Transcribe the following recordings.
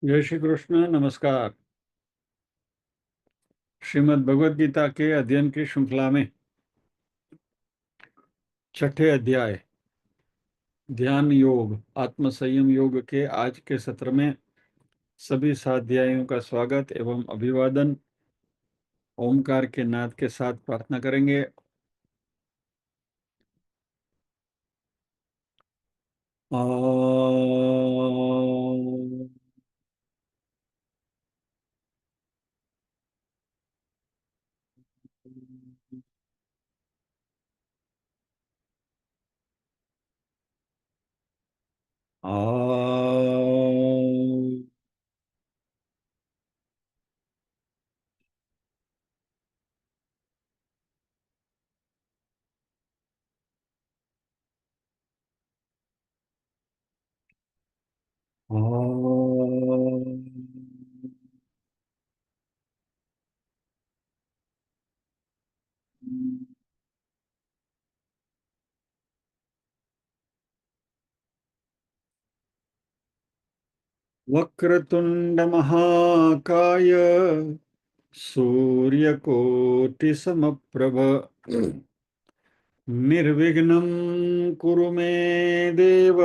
जय श्री कृष्ण। नमस्कार। श्रीमद् भगवद गीता के अध्ययन की श्रृंखला में छठे अध्याय ध्यान योग आत्म संयम योग के आज के सत्र में सभी स्वाध्यायों का स्वागत एवं अभिवादन ओमकार के नाद के साथ प्रार्थना करेंगे। ओम। ओम। वक्रतुंड महाकाय सूर्यकोटि समप्रभ निर्विघ्नं कुरु मे देव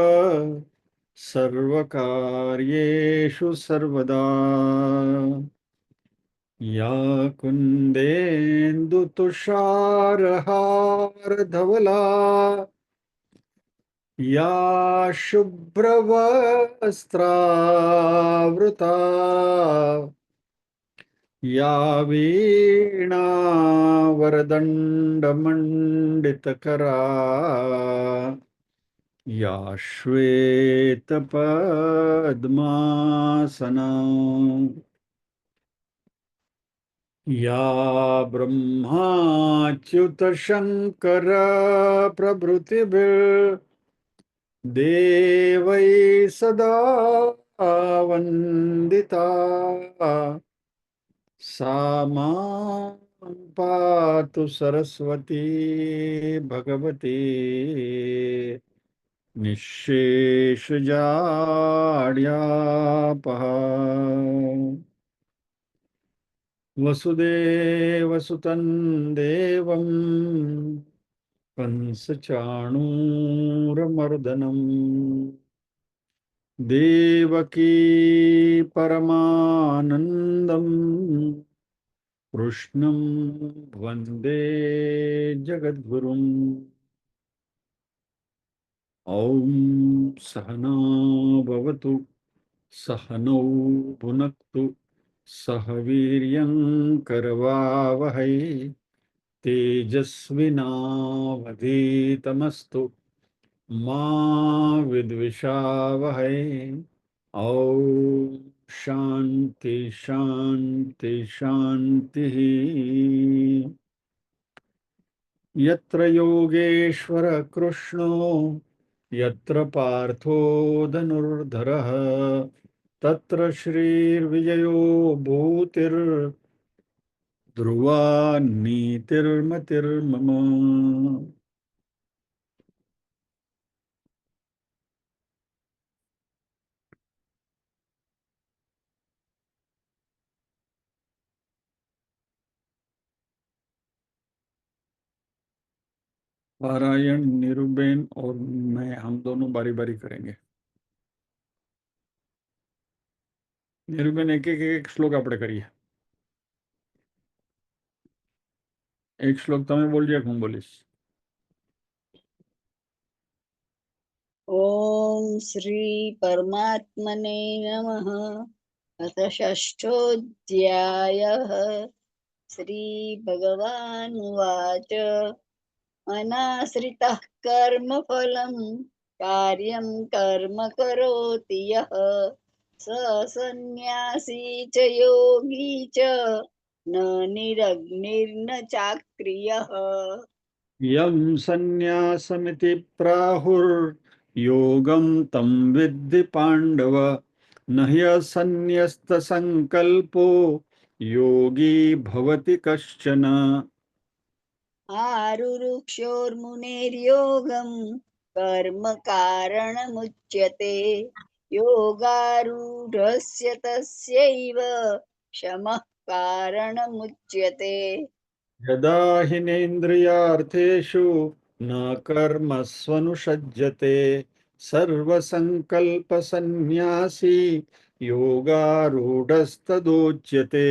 सर्वकार्येषु सर्वदा। या कुन्देन्दु तुषारहारधवला या शुभ्रवस्त्रावृता या वीणावरदण्डमण्डितकरा या श्वेतपद्मासना या ब्रह्माच्युतशङ्कर प्रभृतिभिर्देवैः सदा वन्दिता सा मां पातु सरस्वती भगवती निःशेषजाड्यापहा। वसुदेवसुतं देवं कंसचाणूरमर्दनम् देवकी परमानन्दम् कृष्णं वन्दे जगद्गुरुम्। ॐ सहना भवतु सहनौ भुनक्तु सह वीर्यं करवावहै तेजस्विनावधीतमस्तु मा विद्विषावहै। ॐ शान्ति शान्ति शान्तिः। यत्र योगेश्वर कृष्णो यत्र पार्थो धनुर्धरः तत्र श्रीर्विजयो भूतिर्ध्रुवा नीतिर्मतिर्मम। पारायण नीरूबेन और मैं हम दोनों बारी बारी करेंगे। नीरूबेन एक एक एक श्लोक આપણે કરીએ। એક શ્લોક તમે બોલજો, હું બોલીશ। ओम श्री परमात्मने नमः। अथ षष्ठोऽध्यायः। श्री भगवानुवाच अनाश्रितः कर्मफलं कार्यं कर्म करोति यः स सन्न्यासी च योगी च न निरग्निर्न चाक्रियः। यं सन्न्यासमिति प्राहुर्योगं तं विद्धि पाण्डव न ह्यसन्न्यस्तसङ्कल्पो योगी भवति कश्चन। आरुरुक्षोर्मुनेर्योगं कर्म कारणमुच्यते। योगारूढस्य तस्यैव शमः कारणमुच्यते। यदा हिनेन्द्रियार्थेषु न कर्मस्वनुषज्यते सर्वसङ्कल्पसन्न्यासी योगारूढस्तदोच्यते।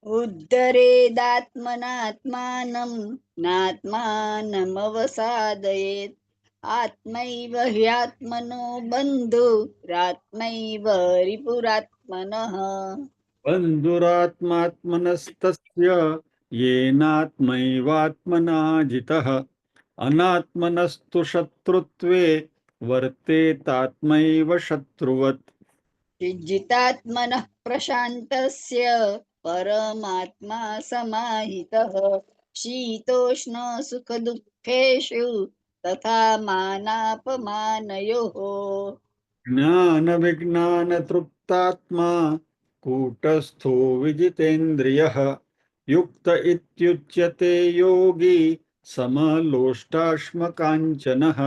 उद्धरेदात्मनात्मानं नात्मानमवसादयेत् आत्मैव ह्यात्मनो बन्धुरात्मैव रिपुरात्मनः। बन्धुरात्मात्मनस्तस्य येनात्मैवात्मना जितः अनात्मनस्तु शत्रुत्वे वर्तेतात्मैव शत्रुवत्। जितात्मनः प्रशान्तस्य परमात्मा समाहितः शीतोष्णसुखदुःखेषु तथा मानापमानयोः। ज्ञानविज्ञानतृप्तात्मा कूटस्थो विजितेन्द्रियः युक्त इत्युच्यते योगी समलोष्टाश्मकाञ्चनः।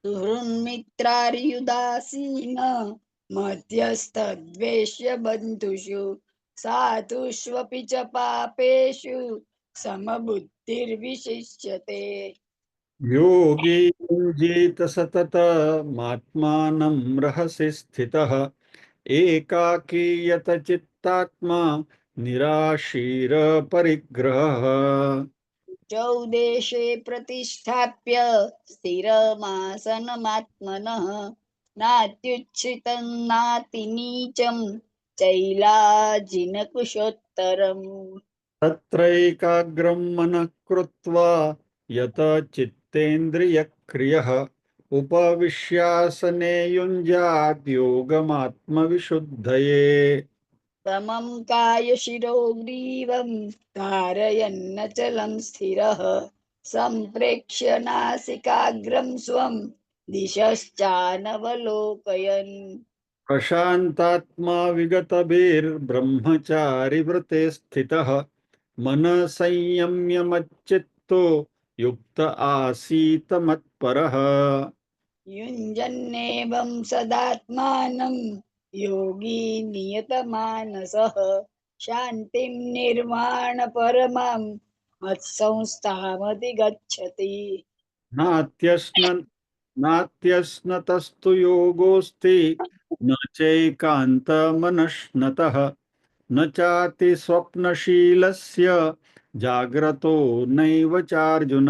सुहृन्मित्रार्युदासीन मध्यस्थद्वेष्य बन्धुषु साधुष्वपि च पापेषु समबुद्धिर्विशिष्यते। योगी युञ्जीत सततमात्मानं रहसि स्थितः एकाकीयत चित्तात्मा निराशीरपरिग्रहः। चौदेशे प्रतिष्ठाप्य स्थिरमासनमात्मनः नात्युच्छ्रितं नातिनीचं चैलाजिनकुशोत्तरम्। तत्रैकाग्रं मनः कृत्वा यत चित्तेन्द्रियक्रियः उपविश्यासने युञ्जाद् योगमात्मविशुद्धये। समं कायशिरो ग्रीवं धारयन्नचलं स्थिरः सम्प्रेक्ष्य नासिकाग्रं स्वं दिशश्चानवलोकयन्। प्रशान्तात्मा विगतभिर्ब्रह्मचारिव्रते स्थितः मनः संयम्य मच्चित्तो युक्त आसीत मत्परः। युञ्जन्नेवं सदात्मानं योगी नियतमानसः शान्तिं निर्वाणपरमां मत्संस्थामधिगच्छति। नात्यश्न नात्यश्नतस्तु योगोऽस्ति न चैकान्तमनश्नतः न चाति स्वप्नशीलस्य जाग्रतो नैव चार्जुन।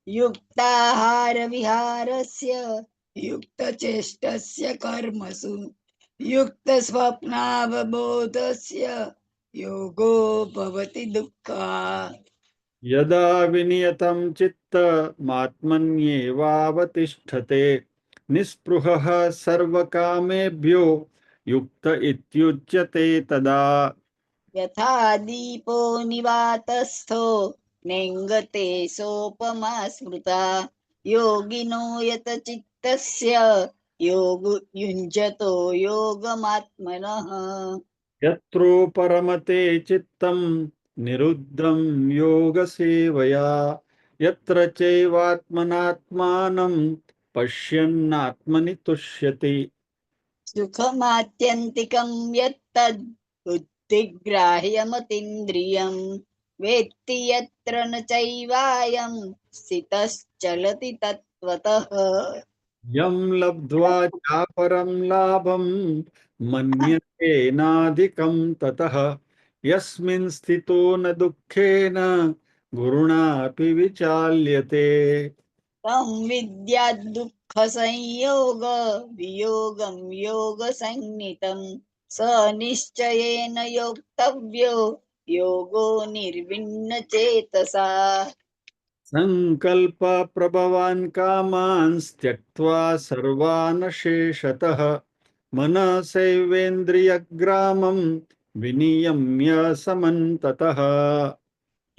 युक्ताहारविहारस्य युक्तचेष्टस्य कर्मसु युक्तस्वप्नावबोधस्य योगो भवति दुःखा। यदा विनियतं चित्तमात्मन्येवावतिष्ठते निःस्पृहः सर्वकामेभ्यो युक्त इत्युच्यते तदा। यथा दीपो निवातस्थो नेङ्गते सोपमा स्मृता योगिनो यतचित्तस्य योग युञ्जतो योगमात्मनः। यत्रो परमते चित्तं निरुद्धं योगसेवया यत्र चैवात्मनात्मानं पश्यन्नात्मनि तुष्यति। सुखमात्यन्तिकं यत्तद् बुद्धिग्राह्यमतीन्द्रियं वेत्ति यत्र न चैवायं स्थितश्चलति तत्त्वतः। यं लब्ध्वा चापरं लाभं मन्यतेनाधिकं ततः यस्मिन् स्थितो न दुःखेन गुरुणापि विचाल्यते। तं विद्यात् दुःखसंयोग वियोगं योगसंज्ञितं स निश्चयेन योक्तव्यो योगो निर्विण्णचेतसा। संकल्प प्रभवान् कामान् त्यक्त्वा सर्वान् शेषतः मनसैवेन्द्रियग्रामं विनियम्य समन्ततः।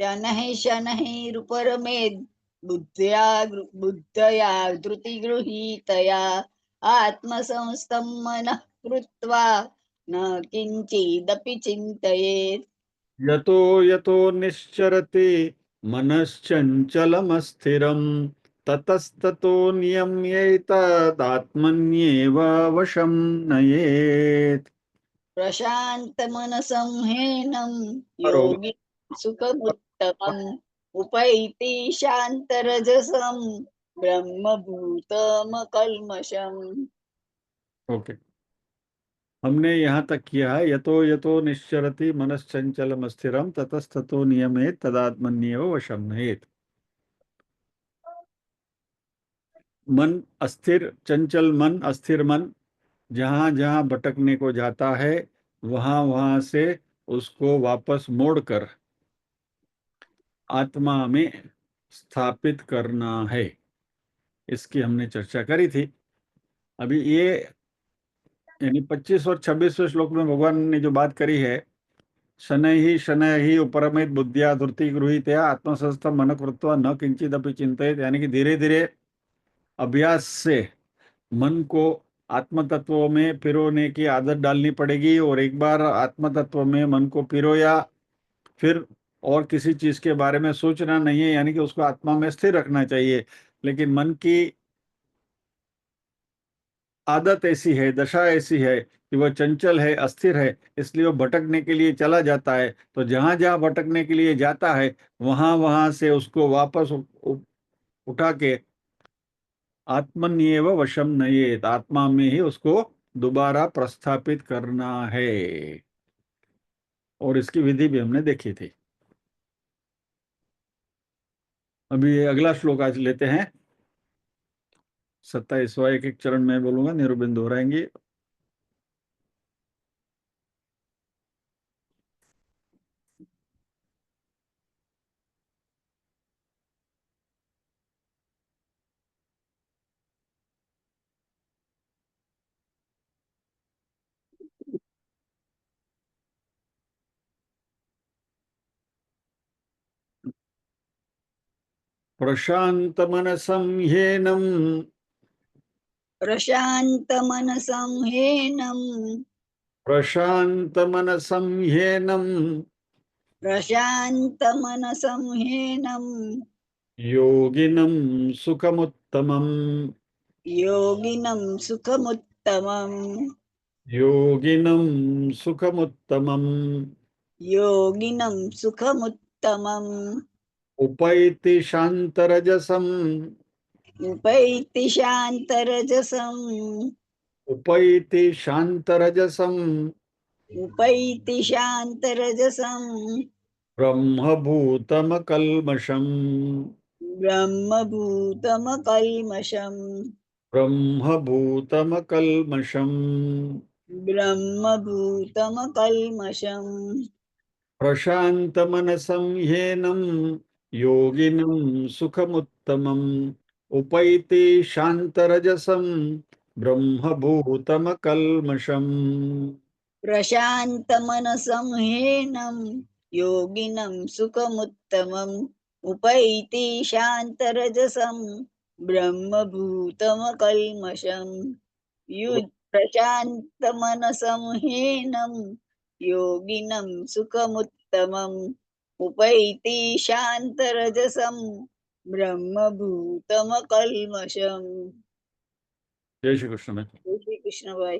शनैः शनैरुपरमेद् बुद्धया धृतिगृहीतया आत्मसंस्थं मनः कृत्वा न किञ्चिदपि चिन्तयेत्। यतो यतो निश्चरति मनश्चञ्चलमस्थिरम् ततस्ततो नियम्यैतदात्मन्येव वशं नयेत्। प्रशान्तमनसं ह्येनं बरोबर. योगी सुखमुत्तमम् उपैति शान्तरजसं ब्रह्मभूतमकल्मषम्। ओके, हमने यहाँ तक किया है, यतो यतो निश्चरति मनश्चंचलम स्थिरम ततस्ततो नियमेत तदात्मन्येव वशं नयेत्। मन अस्थिर, चंचल मन, अस्थिर मन जहां जहां भटकने को जाता है, वहां वहां से उसको वापस मोड़कर आत्मा में स्थापित करना है। इसकी हमने चर्चा करी थी। अभी ये यानी 25 और 26वें श्लोक में भगवान ने जो बात करी है, शनै ही उपरमित बुद्धिया धृति गृहीतया आत्मसंस्थ मन कृत्वा न किंचिदपि चिंतित, यानी कि धीरे धीरे अभ्यास से मन को आत्म तत्वों में पिरोने की आदत डालनी पड़ेगी। और एक बार आत्म तत्व में मन को पिरोया, फिर और किसी चीज के बारे में सोचना नहीं है, यानी कि उसको आत्मा में स्थिर रखना चाहिए। लेकिन मन की आदत ऐसी है, दशा ऐसी है कि वह चंचल है, अस्थिर है, इसलिए वो भटकने के लिए चला जाता है। तो जहां जहां भटकने के लिए जाता है, वहां वहां से उसको वापस उठा के आत्मन्येव वशम नयेत, आत्मा में ही उसको दोबारा प्रस्थापित करना है। और इसकी विधि भी हमने देखी थी। अभी ये अगला श्लोक आज लेते हैं, 27वां। एक एक चरण में बोलूंगा, निरुबिंद दोहराएंगे। प्रशांत मनसं ह्येनं, प्रशान्तमनसं ह्येनं प्रशांत मनसं ह्येनं प्रशान्तमनसं ह्येनं योगिनं सुखमुत्तमम्, योगिनं सुखमुत्तमम्। योगिनं सुखमुत्तमम् योगिनं सुखमुत्तमम् उपैति शान्तरजसम्, उपैति शान्तरजसम् उपैति शान्तरजसम् उपैति शान्तरजसम् ब्रह्मभूतमकल्मषम्, ब्रह्मभूतमकल्मषम् ब्रह्मभूतमकल्मषम् ब्रह्मभूतमकल्मषम्। प्रशान्तमनसं ह्येनं योगिनं सुखमुत्तमम् उपैति शान्तरजसं ब्रह्मभूतमकल्मषम्। प्रशान्तमनसं ह्येनं योगिनं सुखमुत्तमम् उपैति शान्तरजसं ब्रह्मभूतमकल्मषम्। प्रशान्तमनसं ह्येनं योगिनं सुखमुत्तमम् उपैति शान्तरजसं ब्रह्मभूतमकल्मषम्। जय श्री कृष्ण में। जय श्री कृष्ण भाई।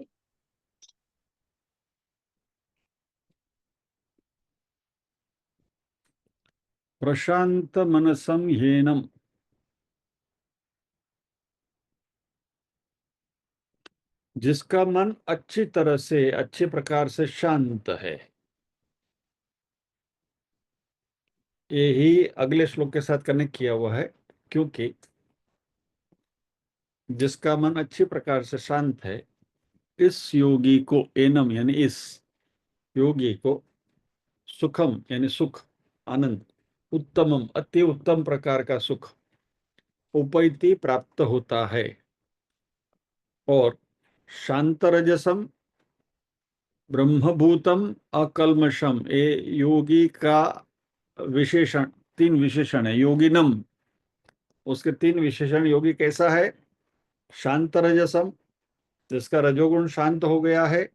प्रशांत मनसं ह्येनं, जिसका मन अच्छी तरह से, अच्छे प्रकार से शांत है। यही अगले श्लोक के साथ कनेक्ट किया हुआ है, क्योंकि जिसका मन अच्छी प्रकार से शांत है, इस योगी को, एनम यानी इस योगी को, सुखम यानी सुख, आनंद, उत्तमम अति उत्तम प्रकार का सुख, उपैति प्राप्त होता है। और शांतरजसम ब्रह्मभूतम अकल्मषम, ये योगी का विशेषण, तीन विशेषण है। योगिनम, उसके तीन विशेषण। योगी कैसा है? शांत रजसम, जिसका रजोगुण शांत हो गया है।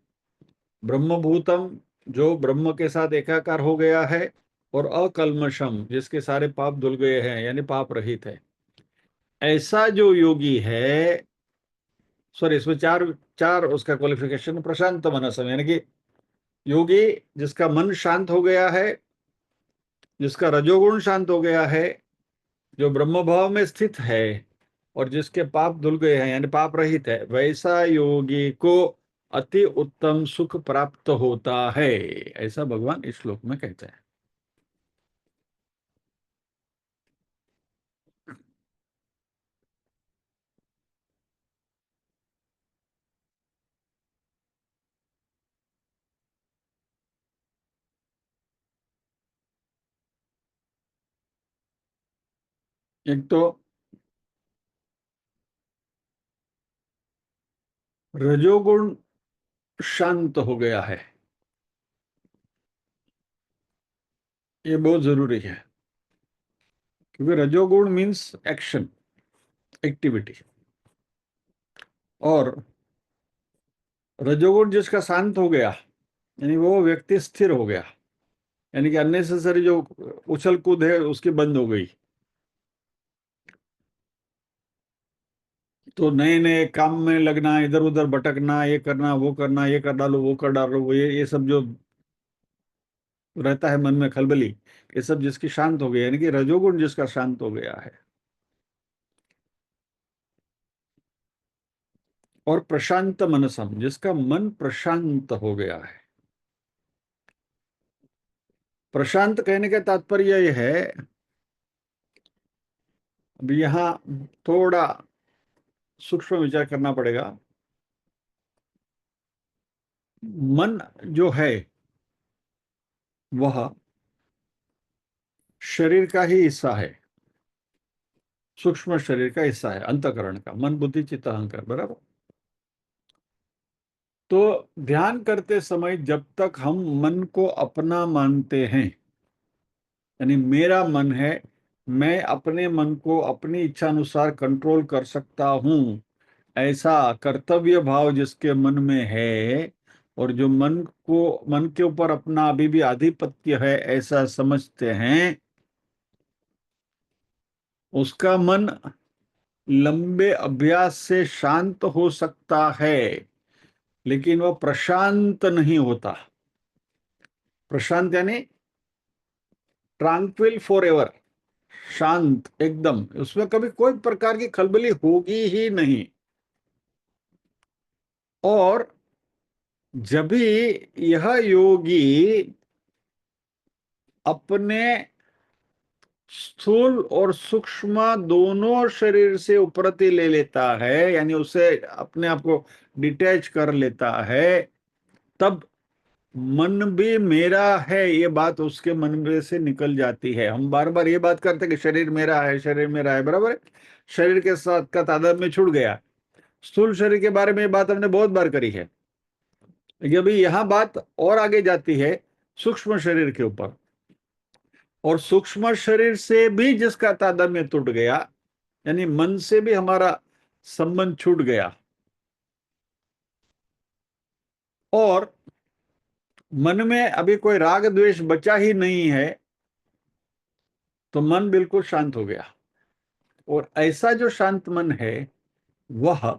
ब्रह्मभूतम, जो ब्रह्म के साथ एकाकार हो गया है। और अकल्मषम, जिसके सारे पाप धुल गए हैं, यानी पाप रहित है। ऐसा जो योगी है, सॉरी, इसमें चार चार उसका क्वालिफिकेशन, प्रशांत मनसम, यानी कि योगी जिसका मन शांत हो गया है, जिसका रजोगुण शांत हो गया है, जो ब्रह्म भाव में स्थित है, और जिसके पाप धुल गए हैं यानी पाप रहित है, वैसा योगी को अति उत्तम सुख प्राप्त होता है, ऐसा भगवान इस श्लोक में कहते हैं। एक तो रजोगुण शांत हो गया है, ये बहुत जरूरी है, क्योंकि रजोगुण मीन्स एक्शन, एक्टिविटी। और रजोगुण जिसका शांत हो गया, यानी वो व्यक्ति स्थिर हो गया, यानी कि अननेसेसरी जो उछल कूद है उसकी बंद हो गई। तो नए नए काम में लगना, इधर उधर भटकना, ये करना वो करना, ये कर डालो वो कर डालो, वो ये सब जो रहता है मन में खलबली, ये सब जिसकी शांत हो गई, यानी कि रजोगुण जिसका शांत हो गया है। और प्रशांत मनसम, जिसका मन प्रशांत हो गया है। प्रशांत कहने का तात्पर्य यह है, अभी यहां थोड़ा सूक्ष्म विचार करना पड़ेगा। मन जो है वह शरीर का ही हिस्सा है, सूक्ष्म शरीर का हिस्सा है, अंतकरण का, मन बुद्धि चित्त अहंकार, बराबर। तो ध्यान करते समय जब तक हम मन को अपना मानते हैं, यानी मेरा मन है, मैं अपने मन को अपनी इच्छा अनुसार कंट्रोल कर सकता हूं, ऐसा कर्तव्य भाव जिसके मन में है, और जो मन के ऊपर अपना अभी भी आधिपत्य है ऐसा समझते हैं, उसका मन लंबे अभ्यास से शांत हो सकता है, लेकिन वह प्रशांत नहीं होता। प्रशांत यानी ट्रांक्विल फॉर एवर, शांत एकदम, उसमें कभी कोई प्रकार की खलबली होगी ही नहीं। और जब भी यह योगी अपने स्थूल और सूक्ष्म दोनों शरीर से उपरति ले लेता है, यानी उसे अपने आप को डिटैच कर लेता है, तब मन भी मेरा है ये बात उसके मन में से निकल जाती है। हम बार बार ये बात करते हैं कि शरीर मेरा है, शरीर मेरा है, बराबर है, शरीर के साथ का तादाद में छूट गया। स्थूल शरीर के बारे में ये बात हमने बहुत बार करी है। ये भी यहाँ बात और आगे जाती है सूक्ष्म शरीर के ऊपर, और सूक्ष्म शरीर से भी जिसका तादात्म्य टूट गया, यानी मन से भी हमारा संबंध छूट गया, और मन में अभी कोई राग द्वेष बचा ही नहीं है, तो मन बिल्कुल शांत हो गया। और ऐसा जो शांत मन है वह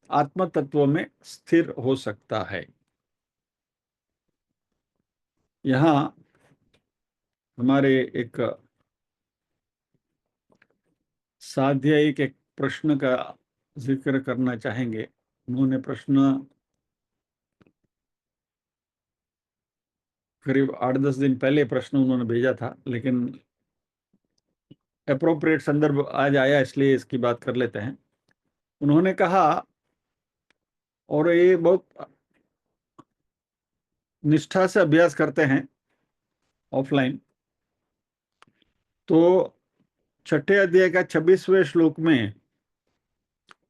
आत्म तत्व में स्थिर हो सकता है। यहां हमारे एक साध्यायिक एक प्रश्न का जिक्र करना चाहेंगे। उन्होंने प्रश्न करीब 8-10 दिन पहले प्रश्न उन्होंने भेजा था, लेकिन अप्रोप्रिएट संदर्भ आज आया इसलिए इसकी बात कर लेते हैं। उन्होंने कहा, और ये बहुत निष्ठा से अभ्यास करते हैं ऑफलाइन, तो छठे अध्याय का 26वें श्लोक में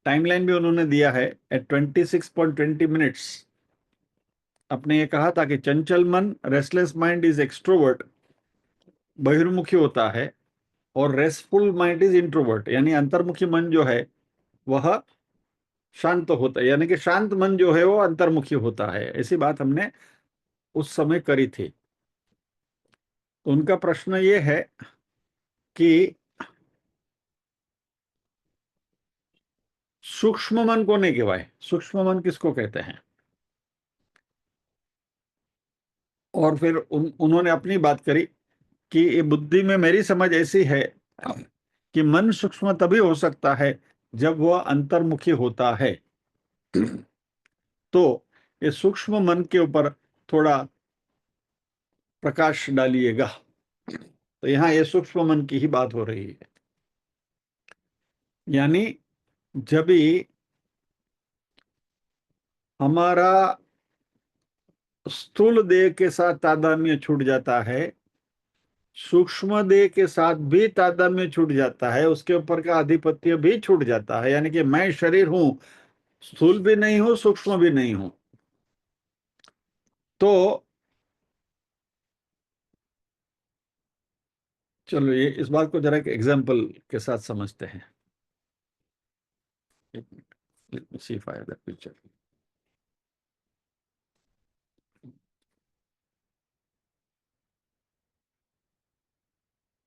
टाइमलाइन भी उन्होंने दिया है, एट 26.20 मिनट्स। आपने ये कहा था कि चंचल मन, रेस्टलेस माइंड इज एक्सट्रोवर्ट, बहिर्मुखी होता है, और रेस्टफुल माइंड इज इंट्रोवर्ट, यानी अंतर्मुखी मन जो है वह शांत होता है, यानी कि शांत मन जो है वो अंतर्मुखी होता है। ऐसी बात हमने उस समय करी थी। तो उनका प्रश्न ये है कि सूक्ष्म मन को नहीं कहवाए। सूक्ष्म मन किसको कहते हैं? और फिर उन्होंने अपनी बात करी कि ये बुद्धि में मेरी समझ ऐसी है कि मन सूक्ष्म तभी हो सकता है जब वह अंतर्मुखी होता है। तो ये सूक्ष्म मन के ऊपर थोड़ा प्रकाश डालिएगा। तो यहाँ ये सूक्ष्म मन की ही बात हो रही है। यानी जब भी हमारा स्थूल देह के साथ तादात्म्य छूट जाता है, सूक्ष्म देह के साथ भी तादात्म्य छूट जाता है, उसके ऊपर का आधिपत्य भी छूट जाता है। यानी कि मैं शरीर हूं, स्थूल भी नहीं हूं, सूक्ष्म भी नहीं हूं। तो चलो ये इस बात को जरा एक एग्जाम्पल के साथ समझते हैं। एक minute, let me see if I have that picture.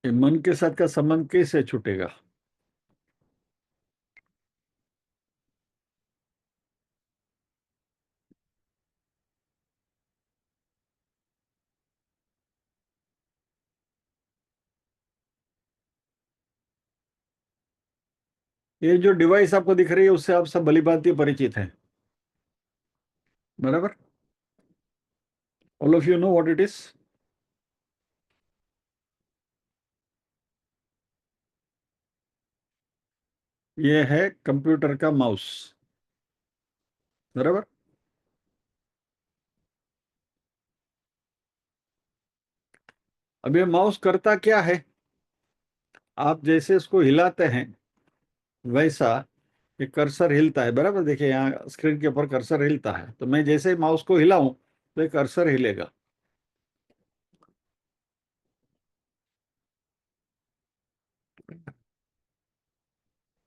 ये मन के साथ का संबंध कैसे छूटेगा? ये जो डिवाइस आपको दिख रही है उससे आप सब भलीभांति परिचित हैं, बराबर? All of you know what it is. ये है कंप्यूटर का माउस, बराबर? अब ये माउस करता क्या है? आप जैसे इसको हिलाते हैं वैसा ये कर्सर हिलता है, बराबर? देखिए यहाँ स्क्रीन के ऊपर कर्सर हिलता है, तो मैं जैसे ही माउस को हिलाऊं तो ये कर्सर हिलेगा।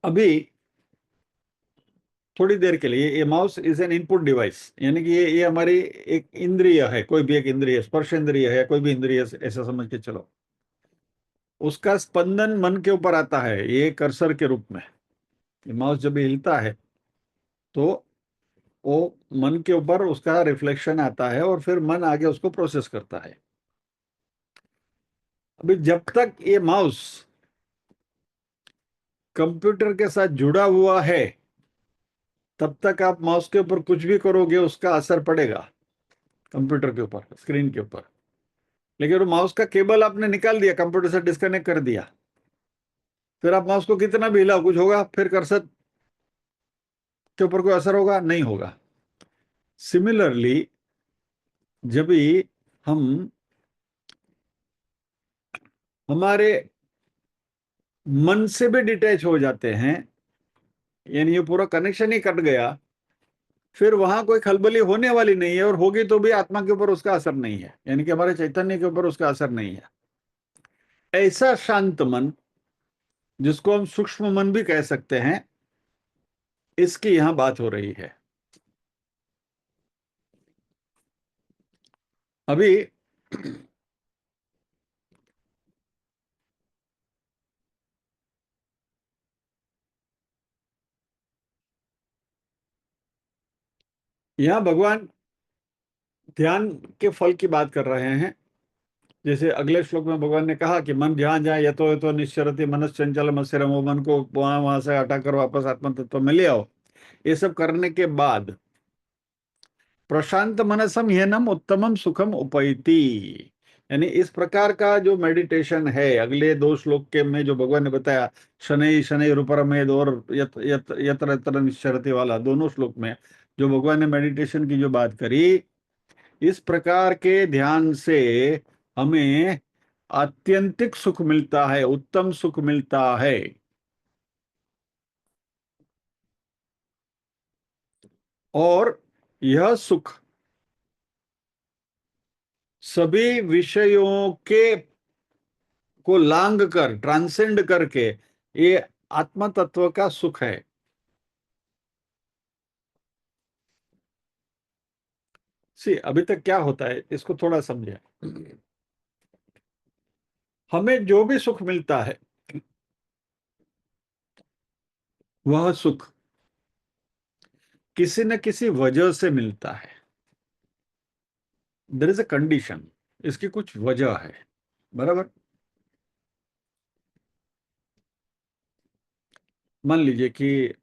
अभी थोड़ी देर के लिए ये mouse is an input device, यानी कि ये हमारी एक इंद्रिय है, कोई भी एक इंद्रिय, स्पर्श इंद्रिय है, कोई भी इंद्रिय, ऐसा समझ के चलो। उसका स्पंदन मन के ऊपर आता है ये कर्सर के रूप में। ये माउस जब भी हिलता है तो वो मन के ऊपर उसका रिफ्लेक्शन आता है और फिर मन आगे उसको प्रोसेस करता है। अभी जब तक ये माउस कंप्यूटर के साथ जुड़ा हुआ है तब तक आप माउस के ऊपर कुछ भी करोगे उसका असर पड़ेगा कंप्यूटर के ऊपर, स्क्रीन के ऊपर। लेकिन वो माउस का केबल आपने निकाल दिया, कंप्यूटर से डिस्कनेक्ट कर दिया, फिर आप माउस को कितना भी हिलाओ कुछ होगा? फिर कर्सर के ऊपर कोई असर होगा? नहीं होगा। सिमिलरली जब भी हम हमारे मन से भी डिटैच हो जाते हैं, यानी ये पूरा कनेक्शन ही कट गया, फिर वहां कोई खलबली होने वाली नहीं है, और होगी तो भी आत्मा के ऊपर उसका असर नहीं है, यानी कि हमारे चैतन्य के ऊपर उसका असर नहीं है। ऐसा शांत मन, जिसको हम सूक्ष्म मन भी कह सकते हैं, इसकी यहां बात हो रही है। अभी यहां भगवान ध्यान के फल की बात कर रहे हैं। जैसे अगले श्लोक में भगवान ने कहा कि मन जहां जाए यतो यतो निश्चरति मनस चंचल मत्सरम, वो मन को वहां वहां से हटाकर वापस आत्म तत्व में ले आओ। ये सब करने के बाद प्रशांत मनसम ह्यनम उत्तमम सुखम उपैति, यानी इस प्रकार का जो मेडिटेशन है, अगले दो श्लोक के में जो भगवान ने बताया, शनै शनै रूपरमेद और यत्र यत्र निश्चरति वाला, दोनों श्लोक में जो भगवान ने मेडिटेशन की जो बात करी, इस प्रकार के ध्यान से हमें आत्यंतिक सुख मिलता है, उत्तम सुख मिलता है। और यह सुख सभी विषयों के को लांग कर, ट्रांसेंड करके, ये आत्म तत्व का सुख है। सी अभी तक क्या होता है इसको थोड़ा समझे। हमें जो भी सुख मिलता है वह सुख किसी न किसी वजह से मिलता है। देयर इज अ कंडीशन, इसकी कुछ वजह है, बराबर। मान लीजिए कि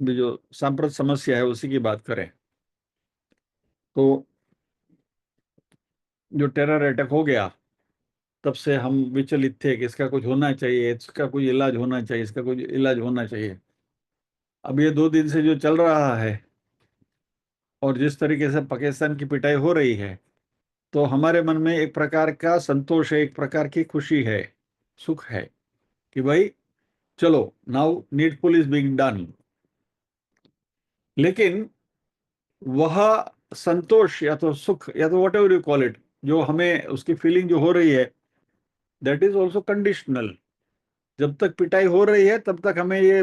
जो सांप्रत समस्या है उसी की बात करें, तो जो टेरर अटैक हो गया, तब से हम विचलित थे कि इसका कुछ होना चाहिए, इसका कोई इलाज होना चाहिए, इसका कुछ इलाज होना चाहिए। अब ये 2 दिन से जो चल रहा है और जिस तरीके से पाकिस्तान की पिटाई हो रही है, तो हमारे मन में एक प्रकार का संतोष है, एक प्रकार की खुशी है, सुख है कि भाई चलो, now needful is being done. लेकिन वह संतोष या तो सुख या तो what ever you call it, जो हमें उसकी फीलिंग जो हो रही है, दैट इज ऑल्सो कंडीशनल। जब तक पिटाई हो रही है तब तक हमें ये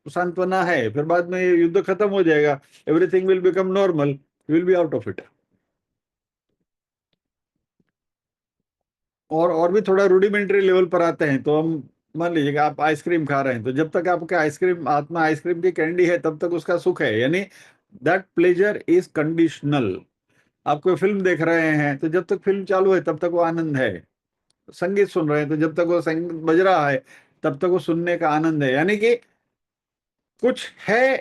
सांत्वना है, फिर बाद में ये युद्ध खत्म हो जाएगा, everything will become normal, will be out of it. और भी थोड़ा रूडिमेंट्री लेवल पर आते हैं तो हम, मान लीजिए कि आप आइसक्रीम खा रहे हैं, तो जब तक आपके आइसक्रीम आत्मा आइसक्रीम की कैंडी है तब तक उसका सुख है, यानी दैट प्लेजर इज कंडीशनल। आप कोई फिल्म देख रहे हैं तो जब तक फिल्म चालू है तब तक वो आनंद है। संगीत सुन रहे हैं तो जब तक वो संगीत बज रहा है तब तक वो सुनने का आनंद है, यानी कि कुछ है,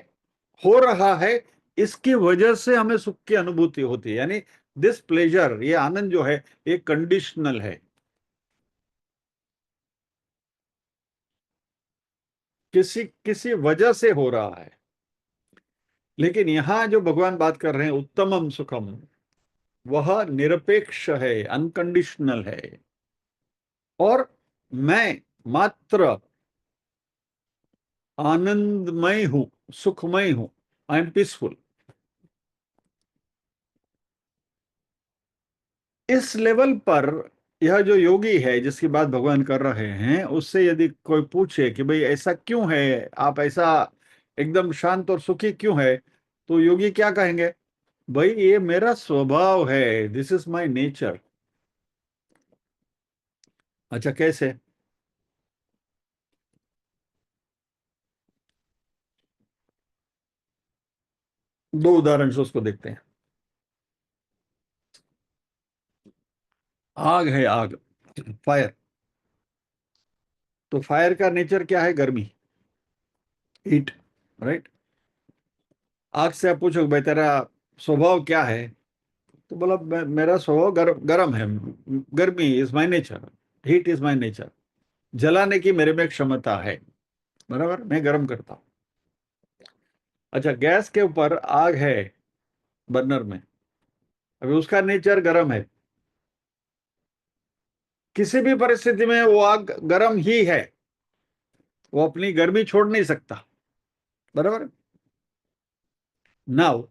हो रहा है, इसकी वजह से हमें सुख की अनुभूति होती है। यानी दिस प्लेजर, ये आनंद जो है, ये कंडीशनल है, किसी किसी वजह से हो रहा है। लेकिन यहां जो भगवान बात कर रहे हैं उत्तमम सुखम, वह निरपेक्ष है, अनकंडीशनल है। और मैं मात्र आनंदमय हूं, सुखमय हूं, आई एम पीसफुल। इस लेवल पर यह जो योगी है जिसकी बात भगवान कर रहे हैं, उससे यदि कोई पूछे कि भाई ऐसा क्यों है, आप ऐसा एकदम शांत और सुखी क्यों है, तो योगी क्या कहेंगे? भाई ये मेरा स्वभाव है, दिस इज माय नेचर। अच्छा, कैसे? दो उदाहरण से उसको देखते हैं। आग है, आग, फायर। तो फायर का नेचर क्या है? गर्मी, हीट, राइट। आग से आप पूछो भाई तेरा स्वभाव क्या है, तो बोला मेरा स्वभाव गर्म है, गर्मी is my nature, heat is my nature. जलाने की मेरे में क्षमता है, बराबर, मैं गर्म करता हूं। अच्छा, गैस के ऊपर आग है, बर्नर में, अभी उसका नेचर गर्म है, किसी भी परिस्थिति में वो आग गर्म ही है, वो अपनी गर्मी छोड़ नहीं सकता, बराबर। नाउ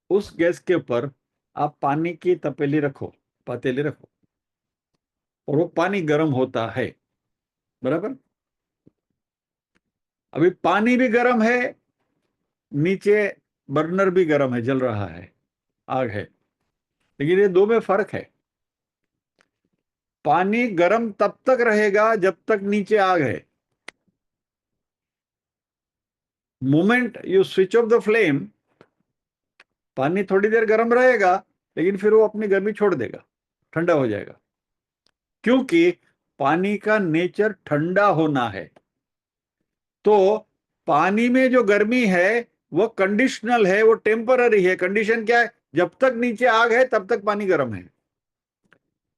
उस गैस के ऊपर आप पानी की तपेली रखो, पतीली रखो, और वो पानी गर्म होता है, बराबर। अभी पानी भी गर्म है, नीचे बर्नर भी गर्म है, जल रहा है, आग है। लेकिन ये दो में फर्क है। पानी गर्म तब तक रहेगा जब तक नीचे आग है। Moment you switch off the flame, पानी थोड़ी देर गर्म रहेगा, लेकिन फिर वो अपनी गर्मी छोड़ देगा, ठंडा हो जाएगा, क्योंकि पानी का नेचर ठंडा होना है। तो पानी में जो गर्मी है वो कंडीशनल है, वो टेम्पररी है। कंडीशन क्या है? जब तक नीचे आग है तब तक पानी गर्म है।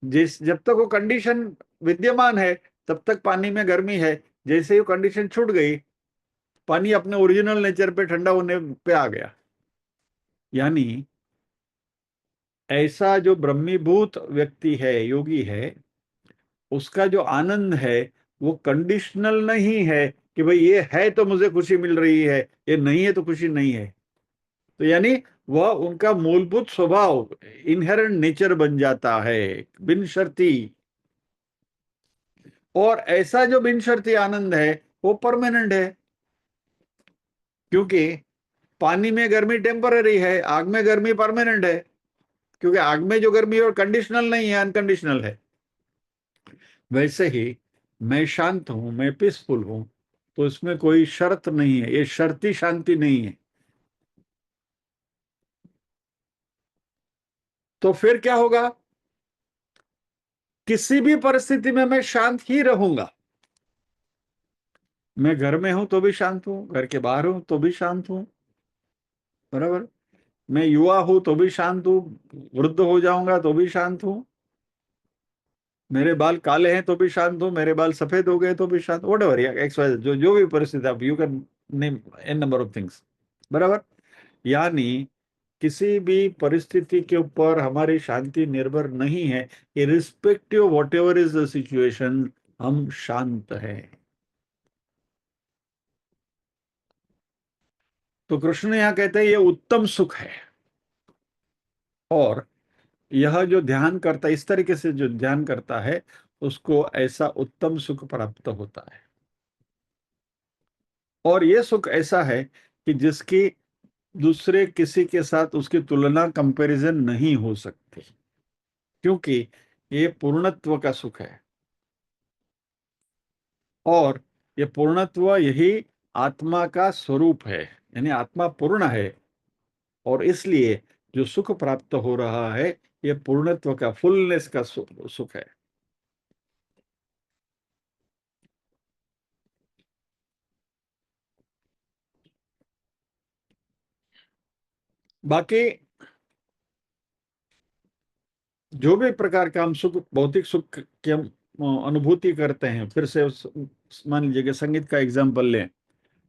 जब तक वो कंडीशन विद्यमान है तब तक पानी में गर्मी है। जैसे ही वो कंडीशन छूट गई, पानी अपने ओरिजिनल नेचर पे ठंडा होने पे आ गया। यानी ऐसा जो ब्रह्मीभूत व्यक्ति है, योगी है, उसका जो आनंद है वो कंडीशनल नहीं है कि भाई ये है तो मुझे खुशी मिल रही है, ये नहीं है तो खुशी नहीं है। तो यानी वह उनका मूलभूत स्वभाव, इनहेरेंट नेचर बन जाता है, बिन शर्ती। और ऐसा जो बिन शर्ती आनंद है वो परमानेंट है, क्योंकि पानी में गर्मी टेम्पररी है, आग में गर्मी परमानेंट है। क्योंकि आग में जो गर्मी है वो कंडीशनल नहीं है, अनकंडीशनल है। वैसे ही मैं शांत हूं, मैं पीसफुल हूं, तो इसमें कोई शर्त नहीं है, ये शर्ती शांति नहीं है। तो फिर क्या होगा? किसी भी परिस्थिति में मैं शांत ही रहूंगा। मैं घर में हूं तो भी शांत हूं, घर के बाहर हूं तो भी शांत हूं, बराबर। मैं युवा हूं तो भी शांत हूं, वृद्ध हो जाऊंगा तो भी शांत हूं, मेरे बाल काले हैं तो भी शांत हूं, मेरे बाल सफेद हो गए तो भी शांत, वट एवर, एक्स वाई, जो जो भी परिस्थिति, आप you can name an number of things, बराबर। यानी किसी भी परिस्थिति के ऊपर हमारी शांति निर्भर नहीं है, irrespective what ever is the situation, हम शांत हैं। तो कृष्ण यहाँ कहते हैं ये उत्तम सुख है। और यह जो ध्यान करता है, इस तरीके से जो ध्यान करता है, उसको ऐसा उत्तम सुख प्राप्त होता है। और ये सुख ऐसा है कि जिसकी दूसरे किसी के साथ उसकी तुलना, कंपैरिजन नहीं हो सकती, क्योंकि ये पूर्णत्व का सुख है। और ये पूर्णत्व यही आत्मा का स्वरूप है, यानी आत्मा पूर्ण है। और इसलिए जो सुख प्राप्त हो रहा है, ये पूर्णत्व का, फुलनेस का सुख है। बाकी जो भी प्रकार का हम सुख, भौतिक सुख की हम अनुभूति करते हैं, फिर से मान लीजिए कि संगीत का एग्जाम्पल लें,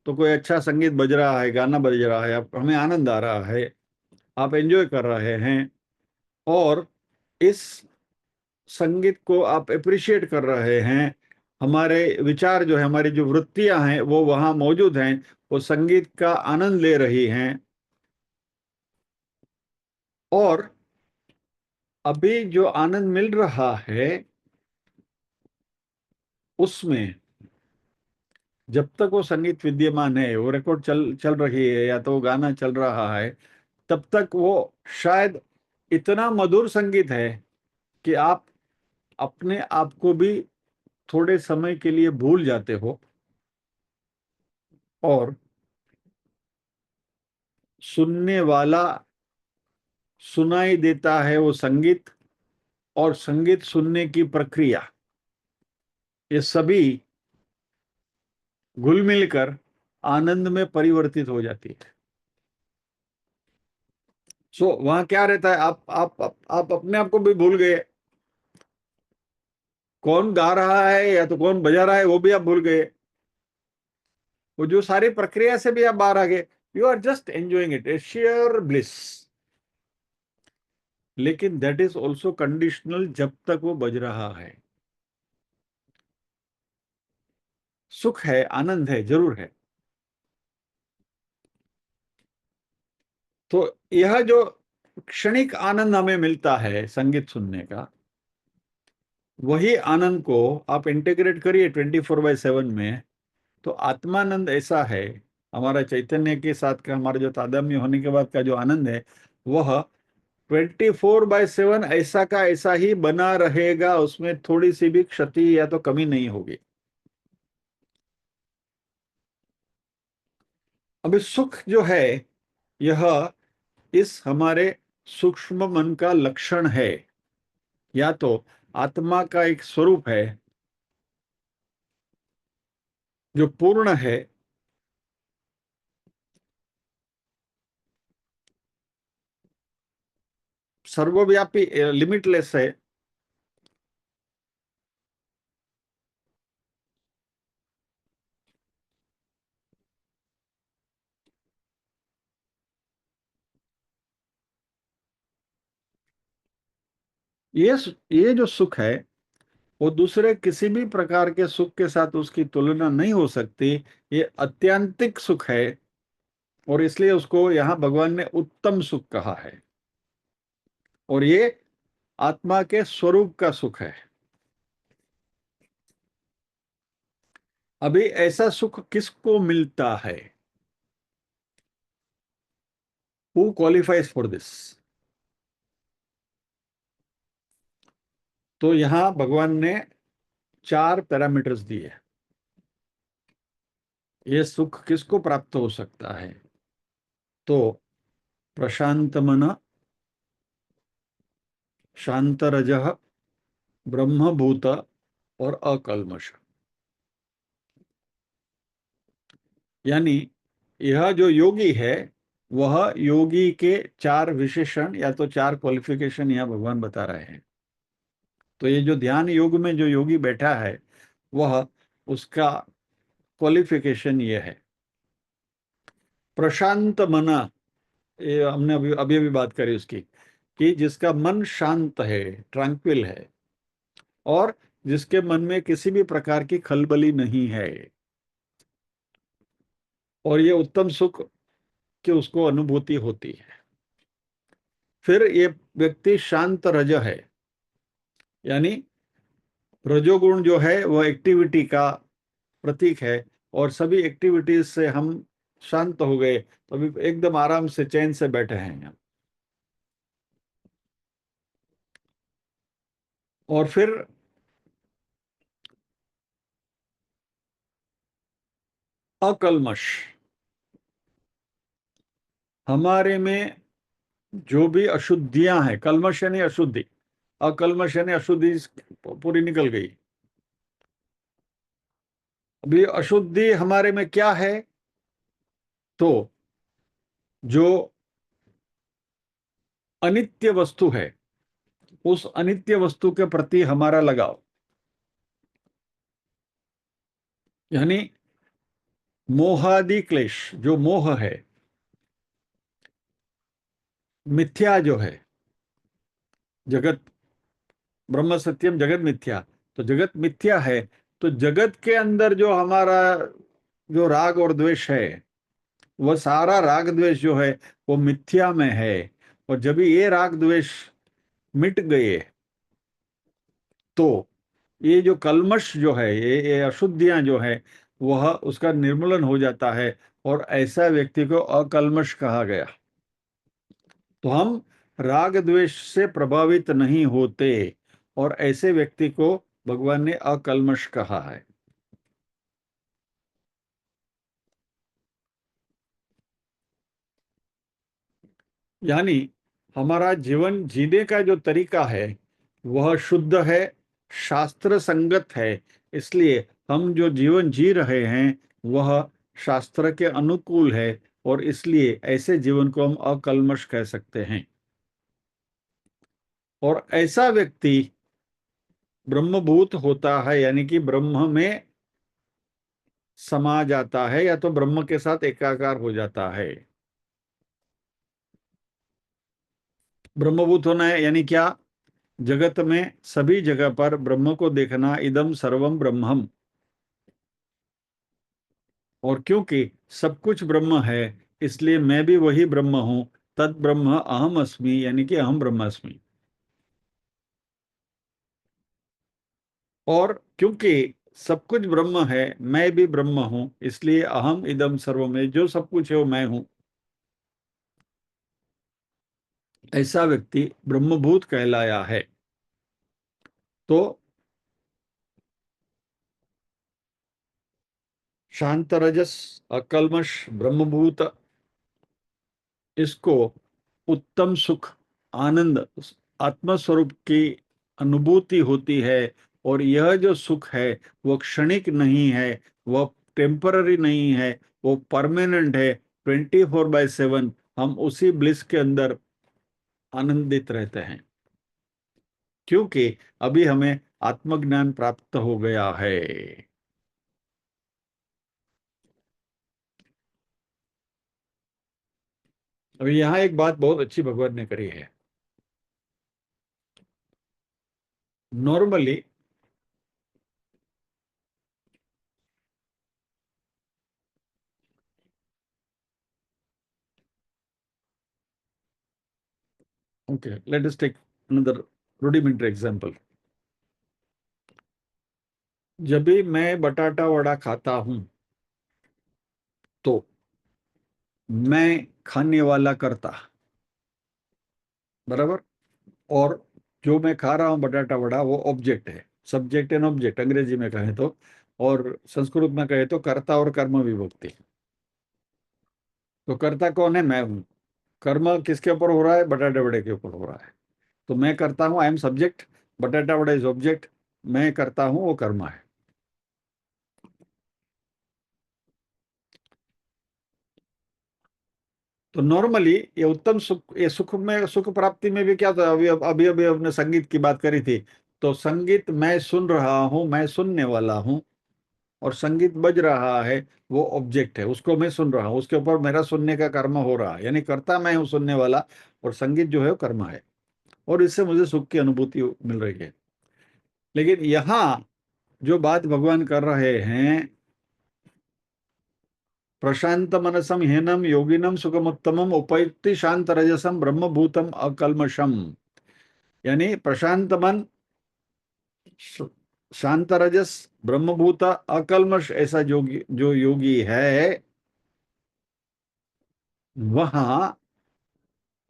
तो कोई अच्छा संगीत बज रहा है, गाना बज रहा है, आप, हमें आनंद आ रहा है, आप एंजॉय कर रहे हैं, और इस संगीत को आप अप्रिशिएट कर रहे हैं। हमारे विचार जो है, हमारी जो वृत्तियां हैं, वो वहां मौजूद हैं, वो संगीत का आनंद ले रही हैं। और अभी जो आनंद मिल रहा है, उसमें जब तक वो संगीत विद्यमान है, वो रिकॉर्ड चल चल रही है, या तो वो गाना चल रहा है, तब तक वो शायद इतना मधुर संगीत है कि आप अपने आप को भी थोड़े समय के लिए भूल जाते हो, और सुनने वाला सुनाई देता है वो संगीत, और संगीत सुनने की प्रक्रिया, ये सभी घुल मिलकर आनंद में परिवर्तित हो जाती है। सो वहां क्या रहता है, आप अपने आप को भी भूल गए, कौन गा रहा है या तो कौन बजा रहा है वो भी आप भूल गए, वो जो सारी प्रक्रिया से भी आप बाहर आ गए। You are just enjoying it, a sheer bliss. लेकिन दैट इज ऑल्सो कंडीशनल, जब तक वो बज रहा है। सुख है, आनंद है, जरूर है। तो यह जो क्षणिक आनंद हमें मिलता है संगीत सुनने का, वही आनंद को आप इंटीग्रेट करिए 24/7 में, तो आत्मानंद ऐसा है, हमारा चैतन्य के साथ का हमारा जो तादात्म्य होने के बाद का जो आनंद है, वह 24/7 ऐसा का ऐसा ही बना रहेगा, उसमें थोड़ी सी भी क्षति या तो कमी नहीं होगी। अभी सुख जो है, यह इस हमारे सूक्ष्म मन का लक्षण है, या तो आत्मा का एक स्वरूप है जो पूर्ण है, सर्वव्यापी, लिमिटलेस है। ये ये जो सुख है, वो दूसरे किसी भी प्रकार के सुख के साथ उसकी तुलना नहीं हो सकती। ये अत्यंतिक सुख है, और इसलिए उसको यहाँ भगवान ने उत्तम सुख कहा है। और ये आत्मा के स्वरूप का सुख है। अभी ऐसा सुख किसको मिलता है? Who qualifies for this? तो यहाँ भगवान ने 4 पैरामीटर्स दिए। ये सुख किसको प्राप्त हो सकता है? तो प्रशांत मन, शांत रजः, ब्रह्मभूत और अकल्मष। यानी यह जो योगी है, वह योगी के चार विशेषण या तो चार क्वालिफिकेशन यहां भगवान बता रहे हैं। तो ये जो ध्यान योग में जो योगी बैठा है, वह उसका क्वालिफिकेशन ये है। प्रशांत मना, ये हमने अभी अभी अभी बात करी उसकी, कि जिसका मन शांत है, ट्रैंक्विल है, और जिसके मन में किसी भी प्रकार की खलबली नहीं है, और ये उत्तम सुख की उसको अनुभूति होती है। फिर ये व्यक्ति शांत रज है, यानी रजोगुण जो है वह एक्टिविटी का प्रतीक है, और सभी एक्टिविटीज से हम शांत हो गए, तो अभी एकदम आराम से चैन से बैठे हैं। और फिर अकल्मष, हमारे में जो भी अशुद्धियां हैं, कल्मश यानी अशुद्धि, अकल्मश यानी अशुद्धि पूरी निकल गई। अभी अशुद्धि हमारे में क्या है? तो जो अनित्य वस्तु है, उस अनित्य वस्तु के प्रति हमारा लगाव, यानी मोहादि क्लेश, जो मोह है, मिथ्या जो है, जगत ब्रह्म सत्यम जगत मिथ्या, तो जगत मिथ्या है, तो जगत के अंदर जो हमारा जो राग और द्वेष है, वह सारा राग द्वेष जो है वो मिथ्या में है। और जब ये राग द्वेष मिट गए, तो ये जो कल्मश जो है, ये अशुद्धियां जो है, वह उसका निर्मूलन हो जाता है, और ऐसा व्यक्ति को अकल्मश कहा गया। तो हम राग द्वेष से प्रभावित नहीं होते, और ऐसे व्यक्ति को भगवान ने अकल्मश कहा है। यानी हमारा जीवन जीने का जो तरीका है वह शुद्ध है, शास्त्र संगत है, इसलिए हम जो जीवन जी रहे हैं वह शास्त्र के अनुकूल है, और इसलिए ऐसे जीवन को हम अकल्मश कह सकते हैं। और ऐसा व्यक्ति ब्रह्मभूत होता है, यानी कि ब्रह्म में समा जाता है, या तो ब्रह्म के साथ एकाकार हो जाता है। ब्रह्मभूत होना है यानी क्या? जगत में सभी जगह पर ब्रह्म को देखना, इदम सर्वम ब्रह्मम। और क्योंकि सब कुछ ब्रह्म है, इसलिए मैं भी वही ब्रह्म हूं। तद ब्रह्म अहम अस्मि, यानी कि अहम ब्रह्मास्मि। और क्योंकि सब कुछ ब्रह्म है, मैं भी ब्रह्म हूं, इसलिए अहम इदम सर्व में, जो सब कुछ है वो मैं हूं। ऐसा व्यक्ति ब्रह्मभूत कहलाया है। तो शांत रजस, अकल्मष, ब्रह्मभूत, इसको उत्तम सुख, आनंद, आत्मस्वरूप की अनुभूति होती है। और यह जो सुख है वो क्षणिक नहीं है, वह टेम्पररी नहीं है, वो परमानेंट है। 24/7 हम उसी ब्लिस के अंदर आनंदित रहते हैं, क्योंकि अभी हमें आत्मज्ञान प्राप्त हो गया है। अभी यहाँ एक बात बहुत अच्छी भगवान ने करी है। Normally okay, let us take another rudimentary example. जब भी मैं बटाटा वड़ा खाता हूं, तो मैं खाने वाला करता, बराबर, और जो मैं खा रहा हूं बटाटा वड़ा, वो ऑब्जेक्ट है। सब्जेक्ट एंड ऑब्जेक्ट अंग्रेजी में कहें तो और संस्कृत में कहे तो कर्ता और कर्म विभक्ति। तो कर्ता कौन है? मैं हूं। कर्म किसके ऊपर हो रहा है? बटाटे वड़े के ऊपर हो रहा है। तो मैं करता हूं, आई एम सब्जेक्ट, बटाटा वड़ा इज ऑब्जेक्ट, मैं करता हूं वो कर्म है। तो नॉर्मली ये उत्तम सुख, ये सुख में, सुख प्राप्ति में भी क्या था, अभी अभी अभी हमने संगीत की बात करी थी। तो संगीत मैं सुन रहा हूं, मैं सुनने वाला हूं, और संगीत बज रहा है, वो ऑब्जेक्ट है, उसको मैं सुन रहा हूँ, उसके ऊपर मेरा सुनने का कर्म हो रहा है, यानी कर्ता मैं हूँ सुनने वाला, और संगीत जो है वो कर्म है, और इससे मुझे सुख की अनुभूति मिल रही है। लेकिन यहाँ जो बात भगवान कर रहे हैं, प्रशांत मनसम हीनम योगिनम सुखमुत्तमम उपैति शांत रजसम ब्रह्मभूतम अकल्मषम, यानी प्रशांत मन, श- शांत रजस, ब्रह्मभूत, अकल्मष, ऐसा योगी जो योगी है, वहां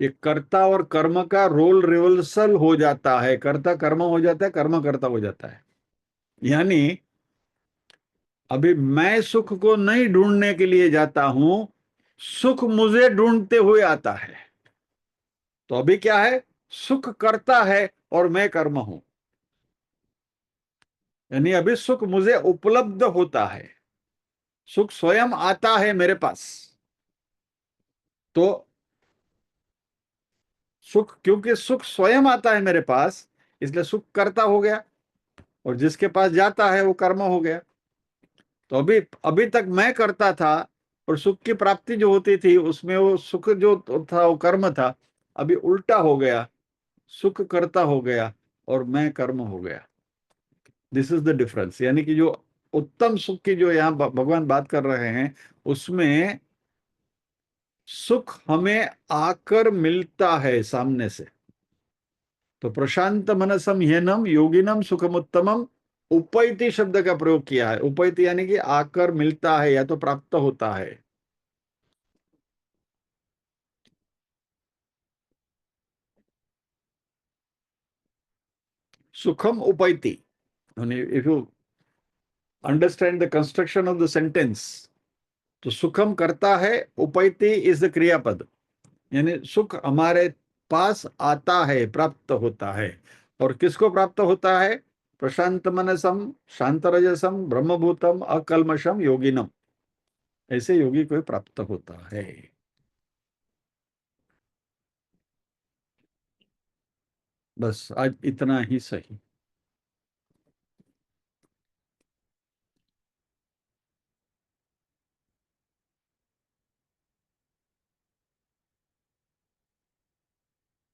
ये कर्ता और कर्म का रोल रिवर्सल हो जाता है। कर्ता कर्म हो जाता है, कर्म कर्ता हो जाता है। यानी अभी मैं सुख को नहीं ढूंढने के लिए जाता हूं, सुख मुझे ढूंढते हुए आता है। तो अभी क्या है? सुख करता है और मैं कर्म हूं। यानी अभी सुख मुझे उपलब्ध होता है, सुख स्वयं आता है मेरे पास। तो सुख, क्योंकि सुख स्वयं आता है मेरे पास, इसलिए सुख कर्ता हो गया, और जिसके पास जाता है वो कर्म हो गया। तो अभी अभी तक मैं करता था, और सुख की प्राप्ति जो होती थी उसमें वो सुख जो था वो कर्म था। अभी उल्टा हो गया, सुख कर्ता हो गया और मैं कर्म हो गया। This is the difference. यानी कि जो उत्तम सुख की जो यहाँ भगवान बात कर रहे हैं, उसमें सुख हमें आकर मिलता है सामने से। तो प्रशांत मनसम ह्यनम योगिनम सुखमुत्तमम, उपैति शब्द का प्रयोग किया है। उपैति यानी कि आकर मिलता है या तो प्राप्त होता है। सुखम उपैति, if you understand the construction of the sentence, तो सुखम करता है, उपैति इज द क्रियापद, यानी सुख हमारे पास आता है, प्राप्त होता है। और किसको प्राप्त होता है? प्रशांत मनसम, शांत रजसम, ब्रह्मभूतम अकल्मषम योगिनम, ऐसे योगी को प्राप्त होता है। बस आज इतना ही सही।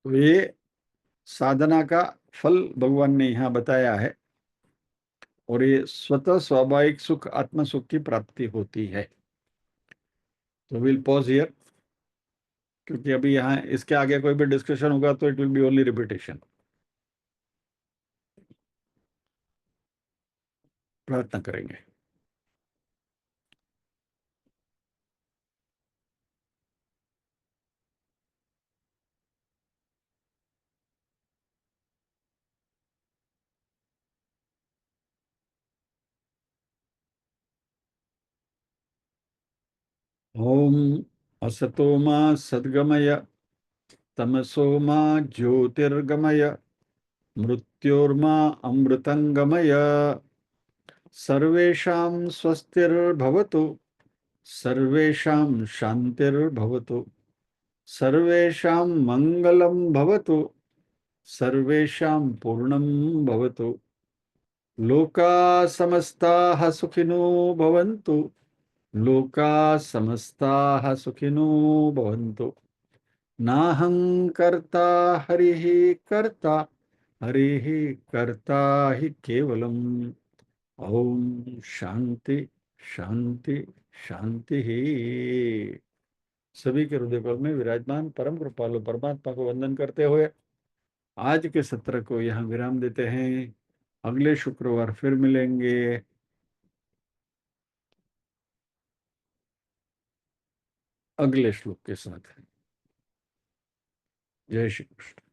तो ये साधना का फल भगवान ने यहाँ बताया है, और ये स्वतः स्वाभाविक सुख, आत्म सुख की प्राप्ति होती है। तो विल पॉज हियर, क्योंकि अभी यहाँ इसके आगे कोई भी डिस्कशन होगा तो it will be only repetition. प्रार्थना करेंगे। ओम असतो मा सद्गमय, तमसो मा ज्योतिर्गमय, मृत्योर्मा अमृतंगमय। सर्वेषां स्वस्तिर्भवतु, सर्वेषां शान्तिर्भवतु, सर्वेषां मङ्गलं भवतु, सर्वेषां पूर्णं भवतु। लोका समस्ताः सुखिनो भवन्तु, लोका समस्ताः सुखिनो भवन्तु। नाहं कर्ता हरिः कर्ता, हरिः कर्ता हि केवलम्। ओम शांति शांति शांति ही। सभी के हृदय कल में विराजमान परम कृपालु परमात्मा को वंदन करते हुए आज के सत्र को यहाँ विराम देते हैं। अगले शुक्रवार फिर मिलेंगे अगले श्लोक के साथ। जय श्री कृष्ण।